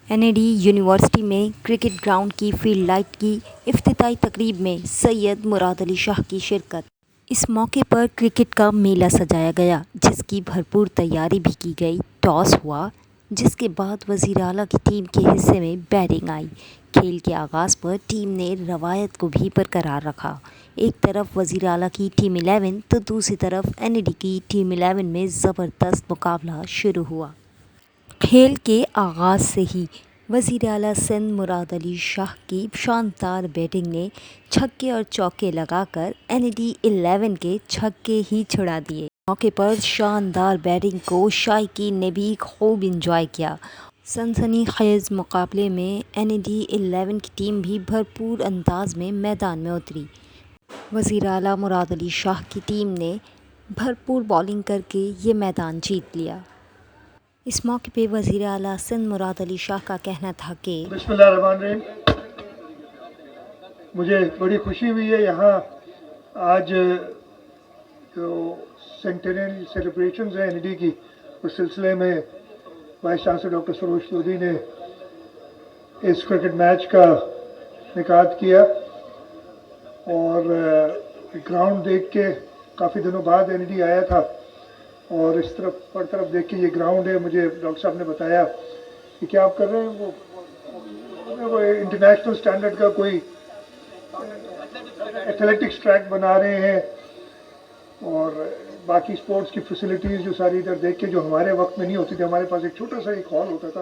NAD university میں cricket ground کی field light کی افتتاحی تقریب میں سید مراد علی شاہ کی شرکت۔ اس موقع پر کرکٹ کا میلہ سجایا گیا، جس کی بھرپور تیاری بھی کی گئی۔ ٹاس ہوا، جس کے بعد وزیر اعلیٰ کی ٹیم کے حصے میں بیٹنگ آئی۔ کھیل کے آغاز پر ٹیم نے روایت کو بھی برقرار رکھا۔ ایک طرف وزیر اعلیٰ کی ٹیم 11 تو دوسری طرف NAD کی ٹیم 11 میں زبردست مقابلہ شروع ہوا۔ کھیل کے آغاز سے ہی وزیر اعلیٰ سید مراد علی شاہ کی شاندار بیٹنگ نے چھکے اور چوکے لگا کر NAD 11 کے چھکے ہی چھڑا دیے۔ موقع پر شاندار بیٹنگ کو شائقین نے بھی خوب انجوائے کیا۔ سنسنی خیز مقابلے میں NAD 11 کی ٹیم بھی بھرپور انداز میں میدان میں اتری۔ وزیر اعلیٰ مراد علی شاہ کی ٹیم نے بھرپور بالنگ کر کے یہ میدان جیت لیا۔ اس موقع پہ وزیر اعلیٰ سید مراد علی شاہ کا کہنا تھا کہ بسم اللہ الرحمن الرحیم۔ مجھے بڑی خوشی ہوئی ہے یہاں آج جو سینٹینل سیلیبریشنز ہیں NAD کی، اس سلسلے میں وائس چانسلر ڈاکٹر سروج لودھی نے اس کرکٹ میچ کا انعقاد کیا، اور گراؤنڈ دیکھ کے کافی دنوں بعد NAD آیا تھا، اور اس طرف دیکھ کے یہ گراؤنڈ ہے، مجھے ڈاکٹر صاحب نے بتایا کہ کیا آپ کر رہے ہیں، وہ انٹرنیشنل سٹینڈرڈ کا کوئی ایتھلیٹکس ٹریک بنا رہے ہیں، اور باقی سپورٹس کی فیسلٹیز جو ساری ادھر دیکھ کے، جو ہمارے وقت میں نہیں ہوتی تھی۔ ہمارے پاس ایک چھوٹا سا ایک ہال ہوتا تھا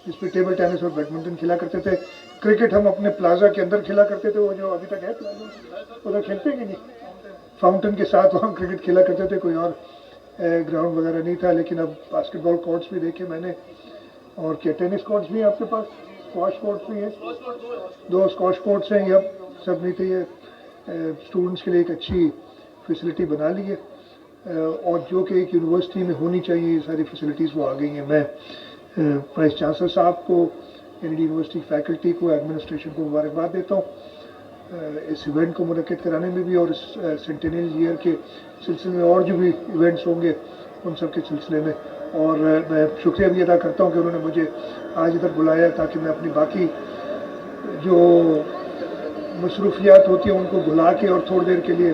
جس پہ ٹیبل ٹینس اور بیڈمنٹن کھیلا کرتے تھے۔ کرکٹ ہم اپنے پلازا کے اندر کھیلا کرتے تھے، وہ جو ابھی تک ہے پلازا، ادھر کھیلتے کہ نہیں، فاؤنٹن کے ساتھ وہاں کرکٹ کھیلا کرتے تھے، کوئی اور گراؤنڈ وغیرہ نہیں تھا۔ لیکن اب باسکٹ بال کورٹس بھی دیکھے میں نے، اور کیا ٹینس کورٹس بھی ہیں آپ کے پاس، اسکواش کورٹس بھی ہیں، 2 اسکواش کورٹس ہیں، یہ اب سب نہیں تھے، یہ اسٹوڈنٹس کے لیے ایک اچھی فیسلٹی بنا لی ہے، اور جو کہ ایک یونیورسٹی میں ہونی چاہیے، یہ ساری فیسلٹیز وہ آ گئی ہیں۔ میں وائس چانسلر صاحب کو، NAD یونیورسٹی فیکلٹی کو، ایڈمنسٹریشن کو مبارکباد دیتا ہوں اس ایونٹ کو منعقد کرانے میں بھی، اور اس سینٹینل ایئر کے سلسلے میں اور جو بھی ایونٹس ہوں گے ان سب کے سلسلے میں۔ اور میں شکریہ بھی ادا کرتا ہوں کہ انہوں نے مجھے آج ادھر بلایا، تاکہ میں اپنی باقی جو مصروفیات ہوتی ہیں ان کو بھلا کے اور تھوڑی دیر کے لیے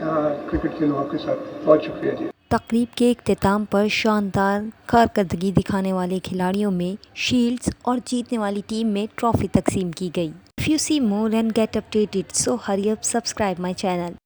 یہاں کرکٹ کھیلوں آپ کے ساتھ۔ بہت شکریہ جی۔ تقریب کے اختتام پر شاندار کارکردگی دکھانے والے کھلاڑیوں میں شیلڈز اور جیتنے والی ٹیم میں ٹرافی تقسیم کی گئی۔ If you see more and get updated, so hurry up, subscribe my channel.